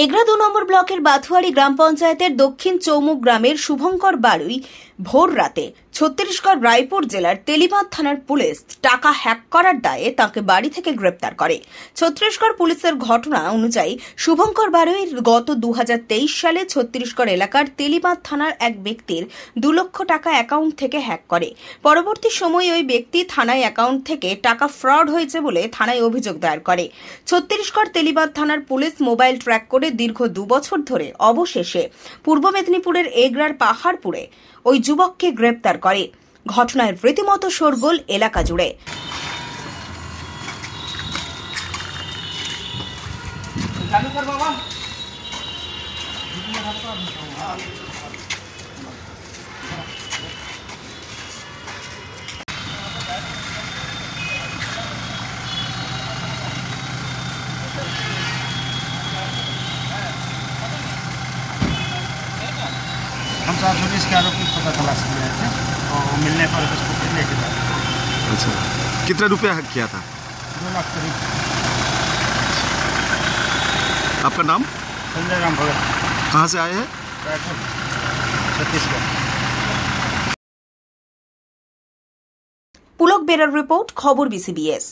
এগরা ২ নম্বর ব্লকের বাথুয়ারি গ্রাম পঞ্চায়েতের দক্ষিণ চৌমুখ গ্রামের শুভঙ্কর বাড়ুই ভোর রাতে ছত্তিশগড় রায়পুর জেলার তেলিবাঁধ থানার পুলিশ টাকা হ্যাক করার দায়ে তাঁকে বাড়ি থেকে গ্রেপ্তার করে। ছত্তিশগড় পুলিশের ঘটনা অনুযায়ী শুভঙ্কর বাড়ুই গত ২০২৩ সালে ছত্তিশগড় এলাকার তেলিবাঁধ থানার এক ব্যক্তির ২ লক্ষ টাকা অ্যাকাউন্ট থেকে হ্যাক করে। পরবর্তী সময়ে ওই ব্যক্তি থানায় অ্যাকাউন্ট থেকে টাকা ফ্রড হয়েছে বলে থানায় অভিযোগ দায়ের করে। ছত্তিশগড় তেলিবাঁধ থানার পুলিশ মোবাইল ট্র্যাক করে দীর্ঘ ২ বছর ধরে অবশেষে পূর্ব মেদিনীপুরের এগরার পাহাড়পুরে ওই যুবককে গ্রেপ্তার করে। ঘটনায় রীতিমতো শোরগোল এলাকা জুড়ে। हम 420 के आरोपी पता तलाश किया थे और मिलने पर उसको फिर लेके गए। अच्छा, कितना रुपया हक किया था? 2 लाख करीब। आपका नाम? संजय राम भगत। कहाँ से आए हैं? रायपुर, छत्तीसगढ़। पुलक बेरार रिपोर्ट, खबर BCBS।